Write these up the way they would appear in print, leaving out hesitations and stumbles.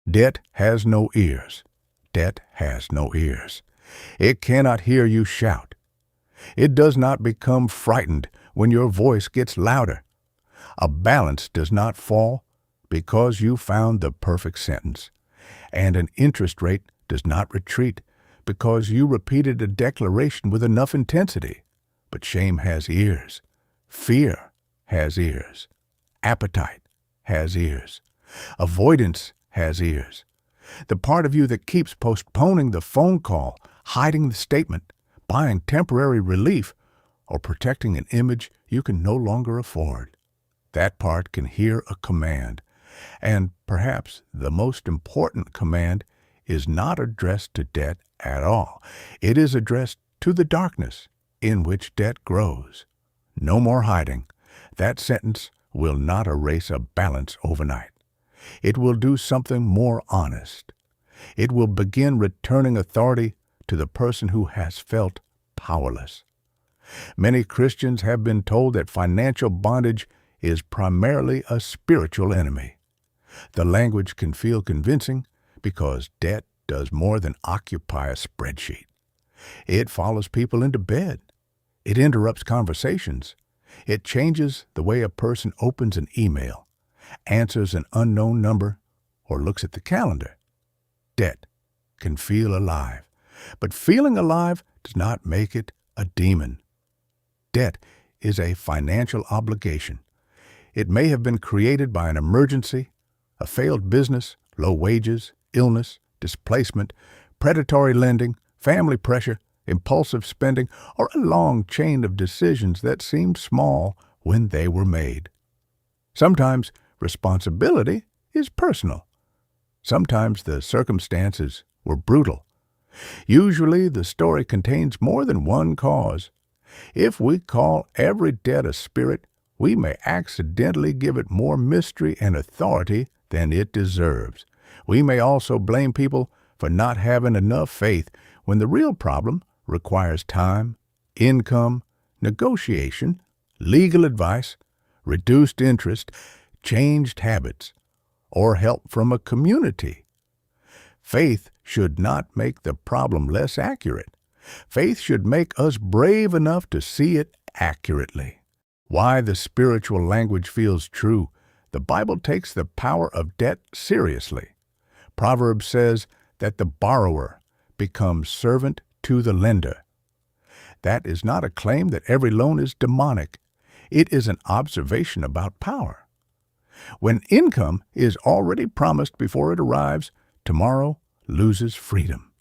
Debt has no ears. Debt has no ears. It cannot hear you shout. It does not become frightened when your voice gets louder. A balance does not fall because you found the perfect sentence, and an interest rate does not retreat because you repeated a declaration with enough intensity. But shame has ears. Fear has ears. Appetite has ears. Avoidance has ears. The part of you that keeps postponing the phone call, hiding the statement, buying temporary relief, or protecting an image you can no longer afford. That part can hear a command, and perhaps the most important command is not addressed to debt at all. It is addressed to the darkness in which debt grows. No more hiding. That sentence will not erase a balance overnight. It will do something more honest. It will begin returning authority to the person who has felt powerless. Many Christians have been told that financial bondage is primarily a spiritual enemy. The language can feel convincing because debt does more than occupy a spreadsheet. It follows people into bed. It interrupts conversations. It changes the way a person opens an email, answers an unknown number, or looks at the calendar. Debt can feel alive, but feeling alive does not make it a demon. Debt is a financial obligation. It may have been created by an emergency, a failed business, low wages, illness, displacement, predatory lending, family pressure, impulsive spending, or a long chain of decisions that seemed small when they were made. Sometimes responsibility is personal. Sometimes the circumstances were brutal. Usually the story contains more than one cause. If we call every debt a spirit, we may accidentally give it more mystery and authority than it deserves. We may also blame people for not having enough faith when the real problem requires time, income, negotiation, legal advice, reduced interest, changed habits, or help from a community. Faith should not make the problem less accurate. Faith should make us brave enough to see it accurately. Why the spiritual language feels true. The Bible takes the power of debt seriously. Proverbs says that the borrower becomes servant to the lender. That is not a claim that every loan is demonic. It is an observation about power. When income is already promised before it arrives, tomorrow loses freedom.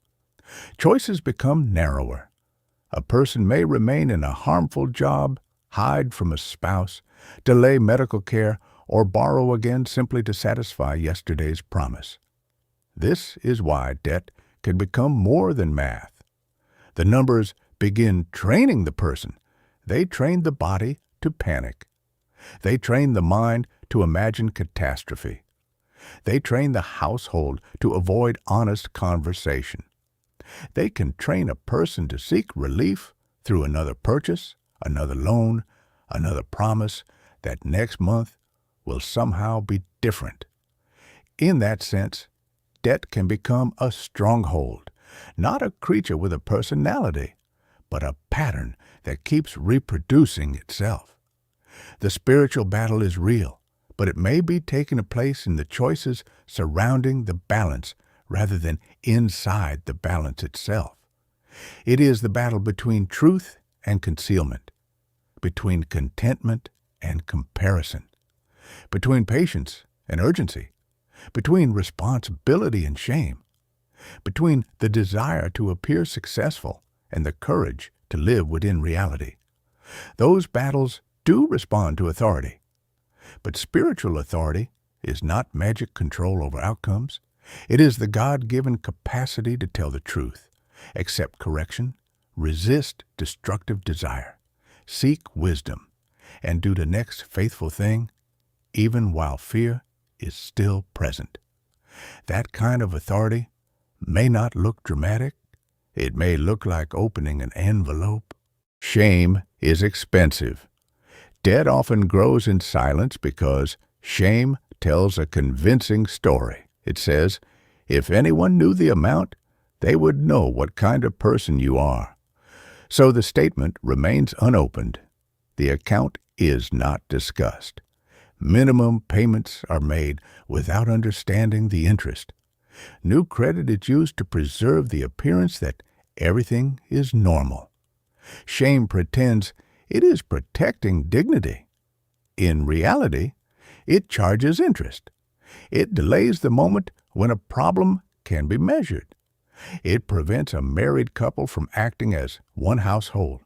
Choices become narrower. A person may remain in a harmful job, hide from a spouse, delay medical care, or borrow again simply to satisfy yesterday's promise. This is why debt can become more than math. The numbers begin training the person. They train the body to panic. They train the mind to imagine catastrophe. They train the household to avoid honest conversation. They can train a person to seek relief through another purchase, another loan, another promise that next month will somehow be different. In that sense, debt can become a stronghold, not a creature with a personality, but a pattern that keeps reproducing itself. The spiritual battle is real, but it may be taking place in the choices surrounding the balance rather than inside the balance itself. It is the battle between truth and concealment, between contentment and comparison, between patience and urgency, between responsibility and shame, between the desire to appear successful and the courage to live within reality. Those battles do respond to authority, but spiritual authority is not magic control over outcomes. It is the God-given capacity to tell the truth, accept correction, resist destructive desire, seek wisdom, and do the next faithful thing, even while fear is still present. That kind of authority may not look dramatic. It may look like opening an envelope. Shame is expensive. Debt often grows in silence because shame tells a convincing story. It says, If anyone knew the amount, they would know what kind of person you are. So the statement remains unopened. The account is not discussed. Minimum payments are made without understanding the interest. New credit is used to preserve the appearance that everything is normal. Shame pretends it is protecting dignity. In reality, it charges interest. It delays the moment when a problem can be measured. It prevents a married couple from acting as one household.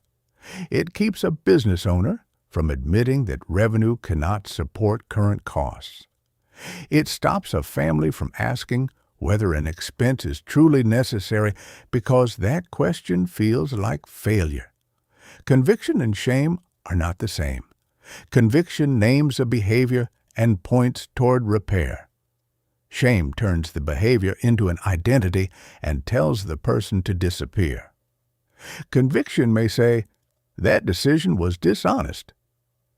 It keeps a business owner from admitting that revenue cannot support current costs. It stops a family from asking whether an expense is truly necessary because that question feels like failure. Conviction and shame are not the same. Conviction names a behavior and points toward repair. Shame turns the behavior into an identity and tells the person to disappear. Conviction may say, "That decision was dishonest.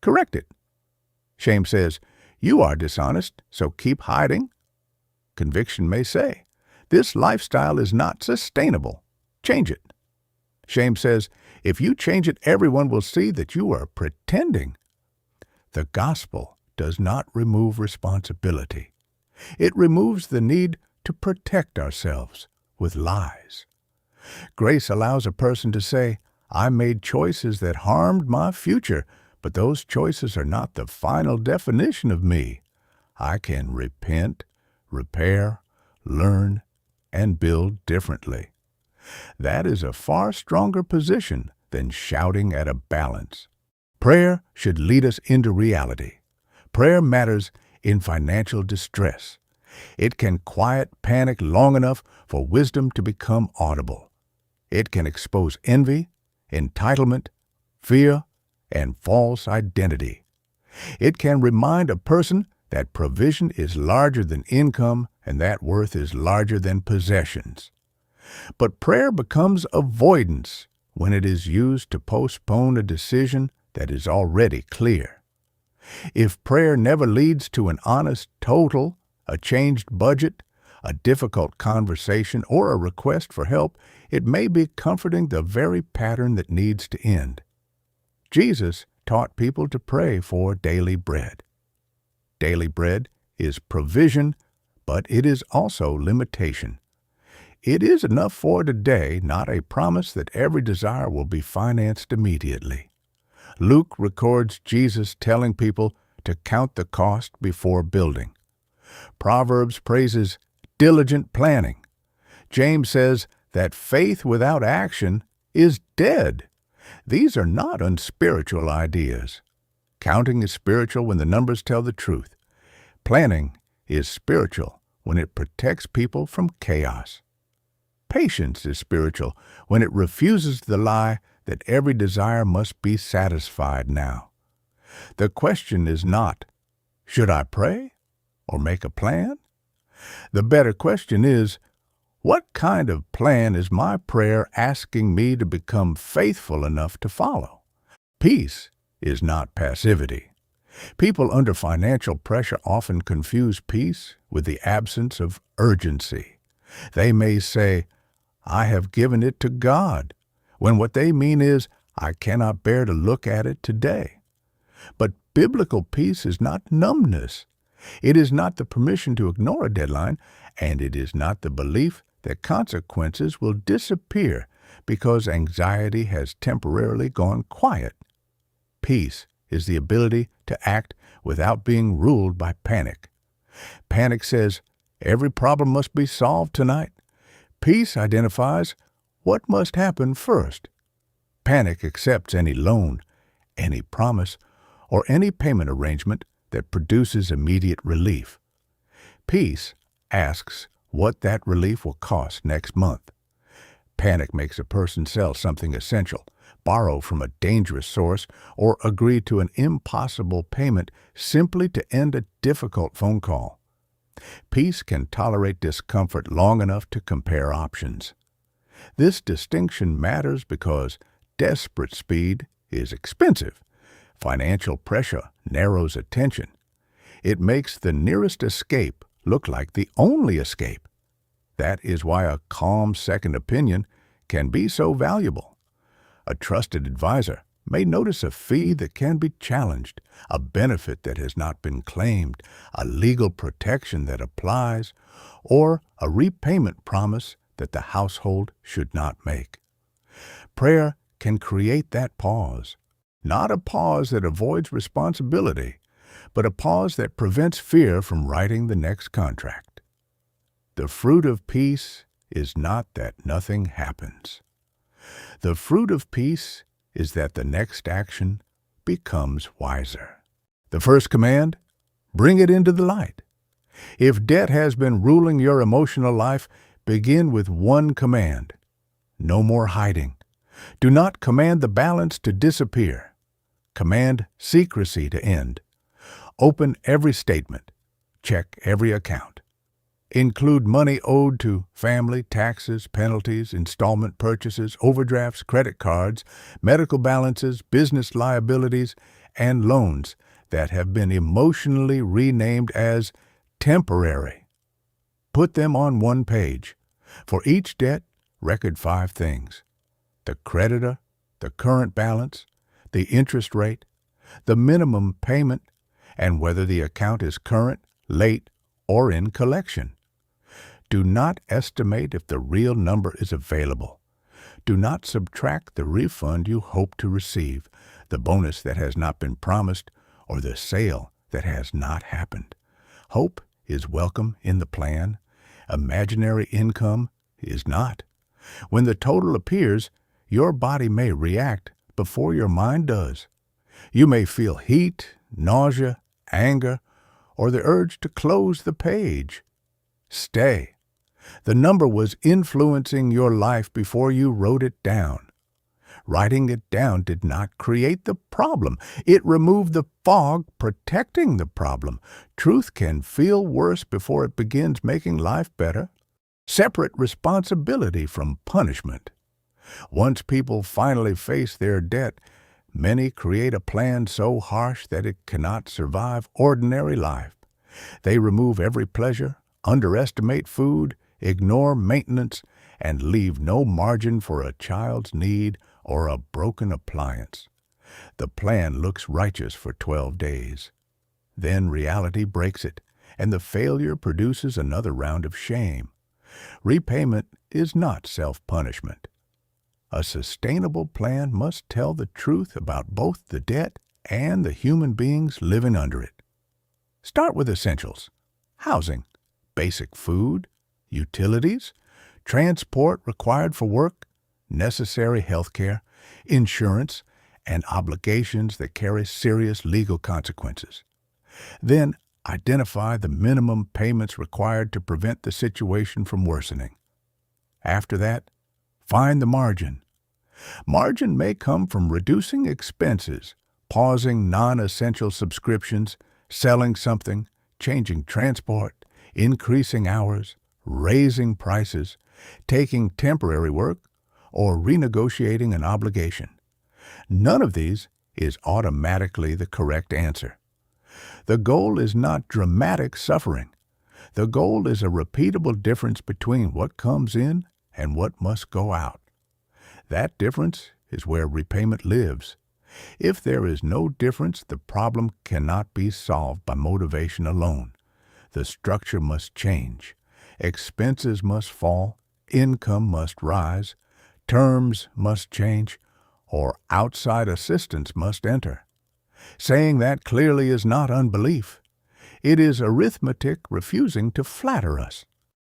Correct it." Shame says, "You are dishonest, so keep hiding." Conviction may say, "This lifestyle is not sustainable. Change it." Shame says, "If you change it, everyone will see that you are pretending." The gospel does not remove responsibility. It removes the need to protect ourselves with lies. Grace allows a person to say, "I made choices that harmed my future, but those choices are not the final definition of me. I can repent, repair, learn, and build differently." That is a far stronger position than shouting at a balance. Prayer should lead us into reality. Prayer matters in financial distress. It can quiet panic long enough for wisdom to become audible. It can expose envy, entitlement, fear, and false identity. It can remind a person that provision is larger than income and that worth is larger than possessions. But prayer becomes avoidance when it is used to postpone a decision that is already clear. If prayer never leads to an honest total, a changed budget, a difficult conversation, or a request for help, it may be comforting the very pattern that needs to end. Jesus taught people to pray for daily bread. Daily bread is provision, but it is also limitation. It is enough for today, not a promise that every desire will be financed immediately. Luke records Jesus telling people to count the cost before building. Proverbs praises diligent planning. James says that faith without action is dead. These are not unspiritual ideas. Counting is spiritual when the numbers tell the truth. Planning is spiritual when it protects people from chaos. Patience is spiritual when it refuses the lie that every desire must be satisfied now. The question is not, should I pray or make a plan? The better question is, what kind of plan is my prayer asking me to become faithful enough to follow? Peace is not passivity. People under financial pressure often confuse peace with the absence of urgency. They may say, "I have given it to God," when what they mean is, "I cannot bear to look at it today." But biblical peace is not numbness. It is not the permission to ignore a deadline, and it is not the belief that consequences will disappear because anxiety has temporarily gone quiet. Peace is the ability to act without being ruled by panic. Panic says, "Every problem must be solved tonight." Peace identifies what must happen first. Panic accepts any loan, any promise, or any payment arrangement that produces immediate relief. Peace asks what that relief will cost next month. Panic makes a person sell something essential, borrow from a dangerous source, or agree to an impossible payment simply to end a difficult phone call. Peace can tolerate discomfort long enough to compare options. This distinction matters because desperate speed is expensive. Financial pressure narrows attention. It makes the nearest escape look like the only escape. That is why a calm second opinion can be so valuable. A trusted advisor may notice a fee that can be challenged, a benefit that has not been claimed, a legal protection that applies, or a repayment promise that the household should not make. Prayer can create that pause, not a pause that avoids responsibility, but a pause that prevents fear from writing the next contract. The fruit of peace is not that nothing happens. The fruit of peace is that the next action becomes wiser. The first command, bring it into the light. If debt has been ruling your emotional life, begin with one command. No more hiding. Do not command the balance to disappear. Command secrecy to end. Open every statement. Check every account. Include money owed to family, taxes, penalties, installment purchases, overdrafts, credit cards, medical balances, business liabilities, and loans that have been emotionally renamed as temporary. Put them on one page. For each debt, record 5 things: the creditor, the current balance, the interest rate, the minimum payment, and whether the account is current, late, or in collection. Do not estimate if the real number is available. Do not subtract the refund you hope to receive, the bonus that has not been promised, or the sale that has not happened. Hope is welcome in the plan. Imaginary income is not. When the total appears, your body may react before your mind does. You may feel heat, nausea, anger, or the urge to close the page. Stay. The number was influencing your life before you wrote it down. Writing it down did not create the problem. It removed the fog protecting the problem. Truth can feel worse before it begins making life better. Separate responsibility from punishment. Once people finally face their debt, many create a plan so harsh that it cannot survive ordinary life. They remove every pleasure, underestimate food, ignore maintenance, and leave no margin for a child's need or a broken appliance. The plan looks righteous for 12 days. Then reality breaks it, and the failure produces another round of shame. Repayment is not self-punishment. A sustainable plan must tell the truth about both the debt and the human beings living under it. Start with essentials: housing, basic food, utilities, transport required for work, necessary health care, insurance, and obligations that carry serious legal consequences. Then identify the minimum payments required to prevent the situation from worsening. After that, find the margin. Margin may come from reducing expenses, pausing non-essential subscriptions, selling something, changing transport, increasing hours, raising prices, taking temporary work, or renegotiating an obligation. None of these is automatically the correct answer. The goal is not dramatic suffering. The goal is a repeatable difference between what comes in and what must go out. That difference is where repayment lives. If there is no difference, the problem cannot be solved by motivation alone. The structure must change. Expenses must fall, income must rise, terms must change, or outside assistance must enter. Saying that clearly is not unbelief. It is arithmetic refusing to flatter us.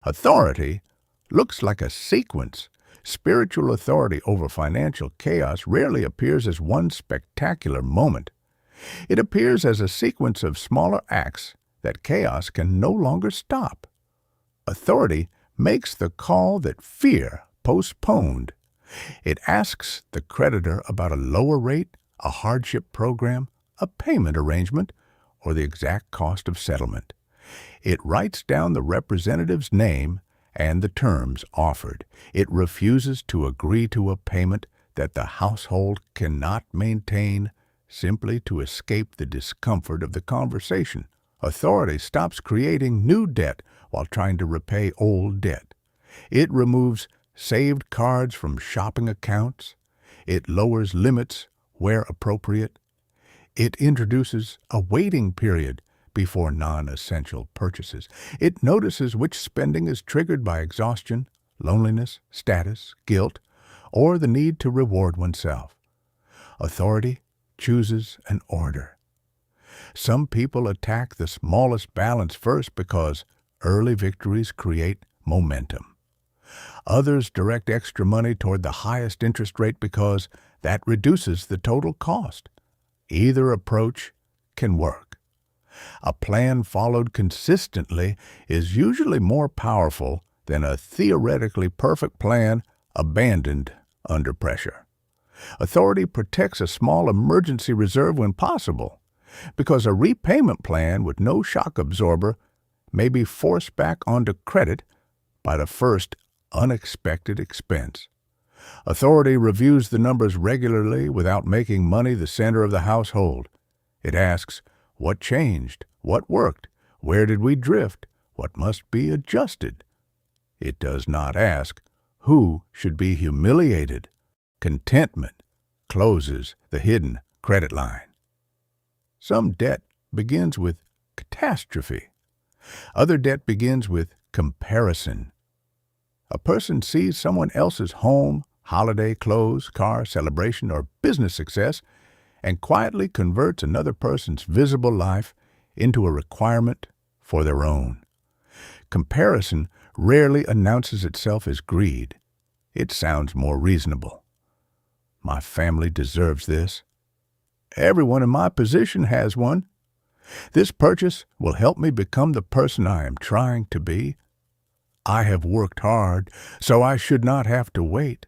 Authority looks like a sequence. Spiritual authority over financial chaos rarely appears as one spectacular moment. It appears as a sequence of smaller acts that chaos can no longer stop. Authority makes the call that fear postponed. It asks the creditor about a lower rate, a hardship program, a payment arrangement, or the exact cost of settlement. It writes down the representative's name and the terms offered. It refuses to agree to a payment that the household cannot maintain simply to escape the discomfort of the conversation. Authority stops creating new debt while trying to repay old debt. It removes saved cards from shopping accounts. It lowers limits where appropriate. It introduces a waiting period before non-essential purchases. It notices which spending is triggered by exhaustion, loneliness, status, guilt, or the need to reward oneself. Authority chooses an order. Some people attack the smallest balance first because early victories create momentum. Others direct extra money toward the highest interest rate because that reduces the total cost. Either approach can work. A plan followed consistently is usually more powerful than a theoretically perfect plan abandoned under pressure. Authority protects a small emergency reserve when possible, because a repayment plan with no shock absorber may be forced back onto credit by the first unexpected expense. Authority reviews the numbers regularly without making money the center of the household. It asks, what changed? What worked? Where did we drift? What must be adjusted? It does not ask, who should be humiliated? Contentment closes the hidden credit line. Some debt begins with catastrophe. Other debt begins with comparison. A person sees someone else's home, holiday, clothes, car, celebration, or business success and quietly converts another person's visible life into a requirement for their own. Comparison rarely announces itself as greed. It sounds more reasonable. My family deserves this. Everyone in my position has one. This purchase will help me become the person I am trying to be. I have worked hard, so I should not have to wait.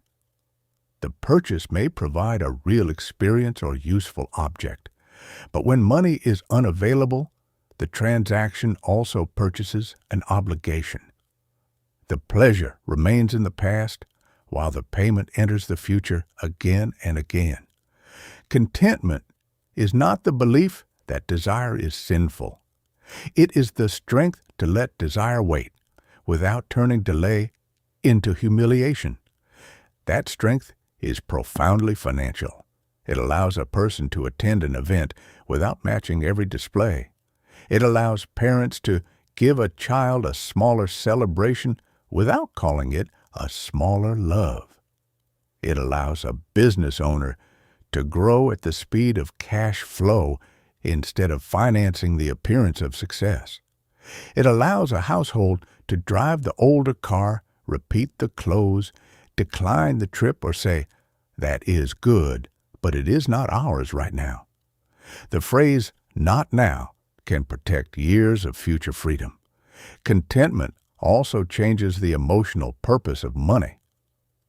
The purchase may provide a real experience or useful object, but when money is unavailable, the transaction also purchases an obligation. The pleasure remains in the past, while the payment enters the future again and again. Contentment is not the belief that desire is sinful. It is the strength to let desire wait, without turning delay into humiliation. That strength is profoundly financial. It allows a person to attend an event without matching every display. It allows parents to give a child a smaller celebration without calling it a smaller love. It allows a business owner to grow at the speed of cash flow instead of financing the appearance of success. It allows a household to drive the older car, repeat the clothes, decline the trip, or say, "That is good, but it is not ours right now." The phrase, "not now," can protect years of future freedom. Contentment also changes the emotional purpose of money.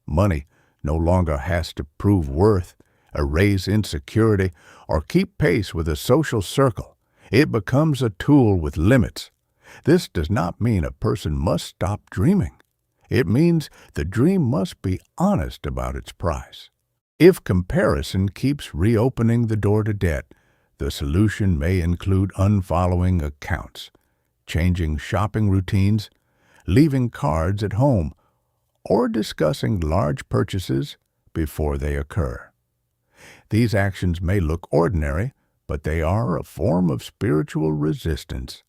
Money no longer has to prove worth, erase insecurity, or keep pace with a social circle. It becomes a tool with limits. This does not mean a person must stop dreaming. It means the dream must be honest about its price. If comparison keeps reopening the door to debt, the solution may include unfollowing accounts, changing shopping routines, leaving cards at home, or discussing large purchases before they occur. These actions may look ordinary, but they are a form of spiritual resistance.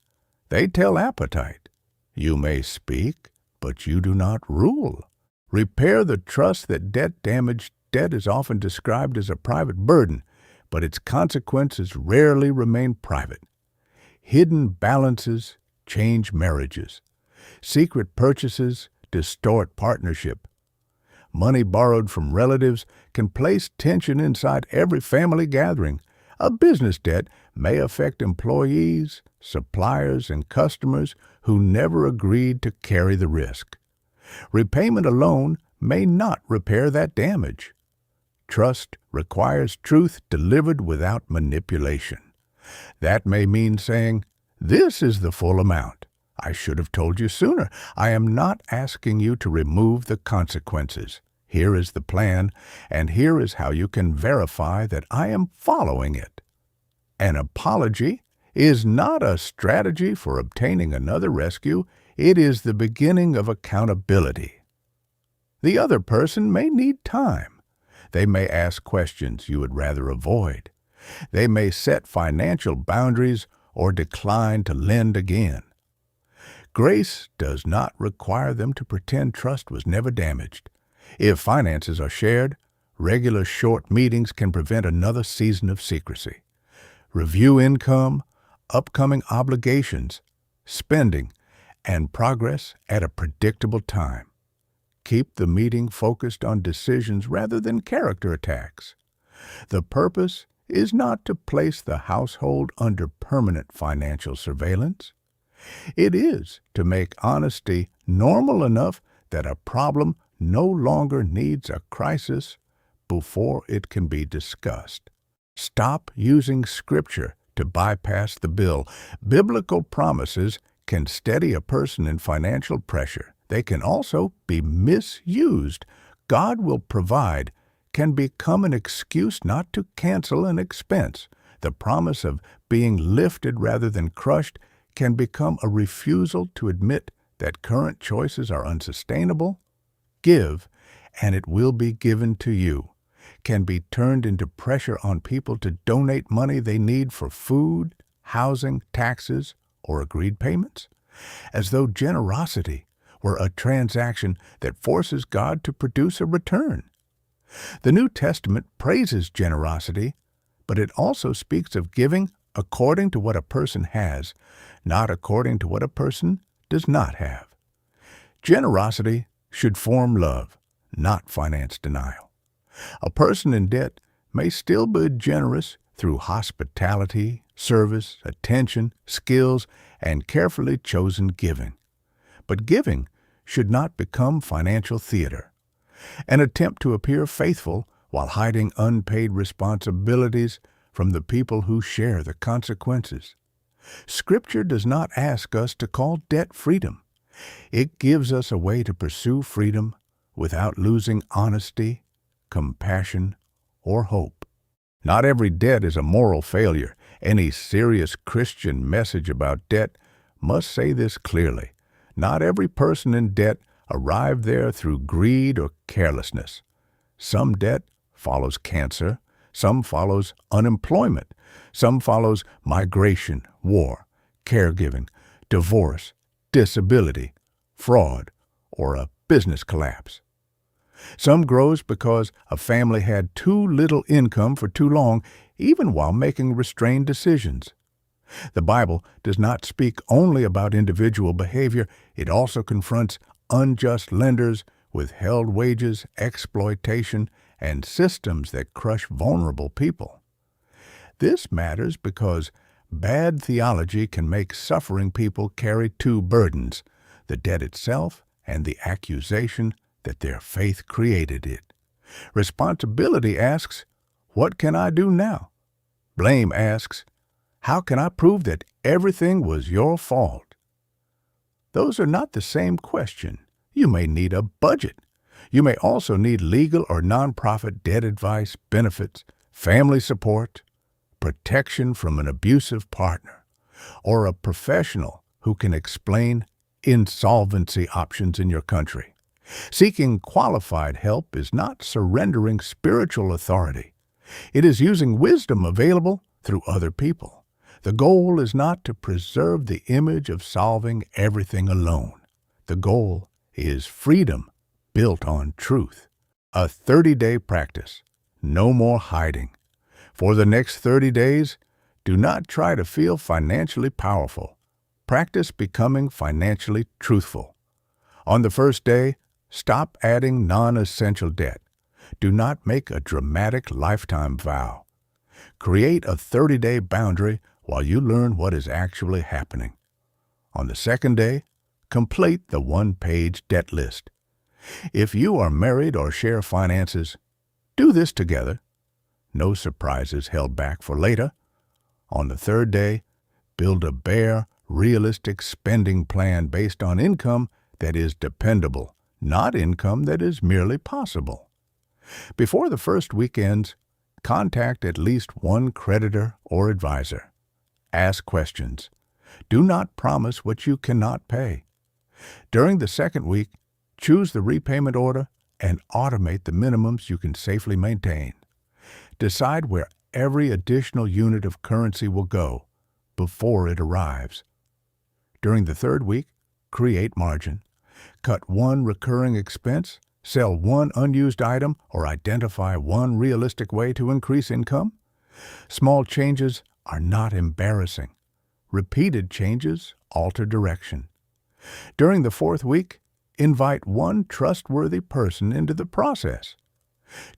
They tell appetite, "You may speak, but you do not rule." Repair the trust that debt-damaged debt is often described as a private burden, but its consequences rarely remain private. Hidden balances change marriages. Secret purchases distort partnership. Money borrowed from relatives can place tension inside every family gathering. A business debt may affect employees, suppliers, and customers who never agreed to carry the risk. Repayment alone may not repair that damage. Trust requires truth delivered without manipulation. That may mean saying, "This is the full amount. I should have told you sooner. I am not asking you to remove the consequences. Here is the plan, and here is how you can verify that I am following it." An apology is not a strategy for obtaining another rescue. It is the beginning of accountability. The other person may need time. They may ask questions you would rather avoid. They may set financial boundaries or decline to lend again. Grace does not require them to pretend trust was never damaged. If finances are shared, regular short meetings can prevent another season of secrecy. Review income, upcoming obligations, spending, and progress at a predictable time. Keep the meeting focused on decisions rather than character attacks. The purpose is not to place the household under permanent financial surveillance. It is to make honesty normal enough that a problem no longer needs a crisis before it can be discussed. Stop using Scripture to bypass the bill. Biblical promises can steady a person in financial pressure. They can also be misused. God will provide can become an excuse not to cancel an expense. The promise of being lifted rather than crushed can become a refusal to admit that current choices are unsustainable. Give, and it will be given to you, can be turned into pressure on people to donate money they need for food, housing, taxes, or agreed payments, as though generosity were a transaction that forces God to produce a return. The New Testament praises generosity, but it also speaks of giving according to what a person has, not according to what a person does not have. Generosity should form love, not finance denial. A person in debt may still be generous through hospitality, service, attention, skills, and carefully chosen giving. But giving should not become financial theater, an attempt to appear faithful while hiding unpaid responsibilities from the people who share the consequences. Scripture does not ask us to call debt freedom. It gives us a way to pursue freedom without losing honesty, compassion, or hope. Not every debt is a moral failure. Any serious Christian message about debt must say this clearly. Not every person in debt arrived there through greed or carelessness. Some debt follows cancer, some follows unemployment, some follows migration, war, caregiving, divorce, disability, fraud, or a business collapse. Some grows because a family had too little income for too long, even while making restrained decisions. The Bible does not speak only about individual behavior. It also confronts unjust lenders, withheld wages, exploitation, and systems that crush vulnerable people. This matters because bad theology can make suffering people carry two burdens, the debt itself and the accusation that their faith created it. Responsibility asks, "What can I do now?" Blame asks, "How can I prove that everything was your fault?" Those are not the same question. You may need a budget. You may also need legal or nonprofit debt advice, benefits, family support, protection from an abusive partner, or a professional who can explain insolvency options in your country. Seeking qualified help is not surrendering spiritual authority. It is using wisdom available through other people. The goal is not to preserve the image of solving everything alone. The goal is freedom built on truth. A 30-day practice. No more hiding. For the next 30 days, do not try to feel financially powerful. Practice becoming financially truthful. On the first day, stop adding non-essential debt. Do not make a dramatic lifetime vow. Create a 30-day boundary while you learn what is actually happening. On the second day, complete the one-page debt list. If you are married or share finances, do this together. No surprises held back for later. On the third day, build a bare, realistic spending plan based on income that is dependable, not income that is merely possible. Before the first week ends, contact at least one creditor or advisor. Ask questions. Do not promise what you cannot pay. During the second week, choose the repayment order and automate the minimums you can safely maintain. Decide where every additional unit of currency will go before it arrives. During the third week, create margin. Cut one recurring expense, sell one unused item, or identify one realistic way to increase income. Small changes are not embarrassing. Repeated changes alter direction. During the fourth week, invite one trustworthy person into the process.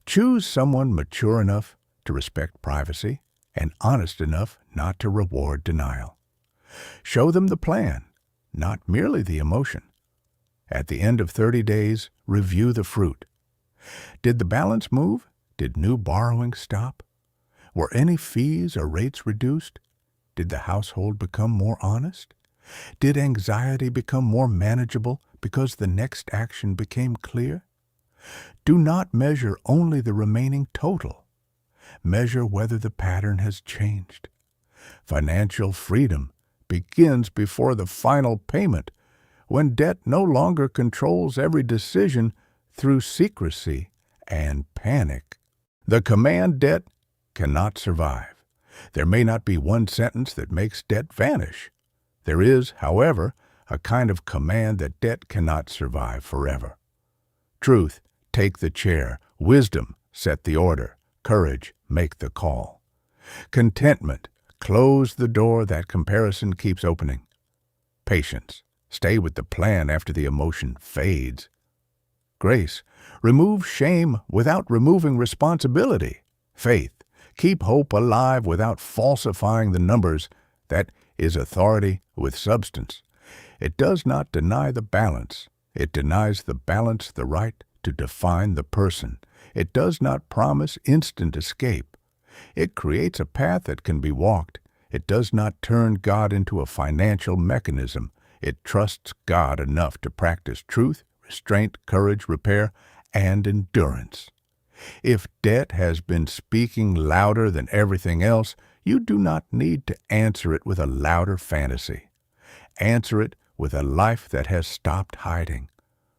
Choose someone mature enough to respect privacy and honest enough not to reward denial. Show them the plan, not merely the emotion. At the end of 30 days, review the fruit. Did the balance move? Did new borrowing stop? Were any fees or rates reduced? Did the household become more honest? Did anxiety become more manageable because the next action became clear? Do not measure only the remaining total. Measure whether the pattern has changed. Financial freedom begins before the final payment, when debt no longer controls every decision through secrecy and panic. The command debt cannot survive. There may not be one sentence that makes debt vanish. There is, however, a kind of command that debt cannot survive forever. Truth, take the chair. Wisdom, set the order. Courage, make the call. Contentment, close the door that comparison keeps opening. Patience, stay with the plan after the emotion fades. Grace, remove shame without removing responsibility. Faith, keep hope alive without falsifying the numbers. That is authority with substance. It does not deny the balance. It denies the balance the right to define the person. It does not promise instant escape. It creates a path that can be walked. It does not turn God into a financial mechanism. It trusts God enough to practice truth, restraint, courage, repair, and endurance. If debt has been speaking louder than everything else, you do not need to answer it with a louder fantasy. Answer it with a life that has stopped hiding.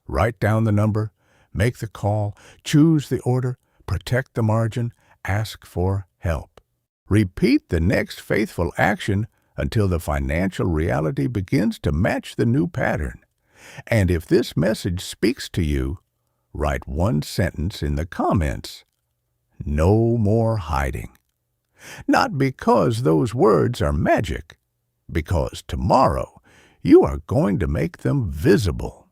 Write down the number, make the call, choose the order, protect the margin, ask for help. Repeat the next faithful action until the financial reality begins to match the new pattern. And if this message speaks to you, write one sentence in the comments: no more hiding. Not because those words are magic, because tomorrow you are going to make them visible.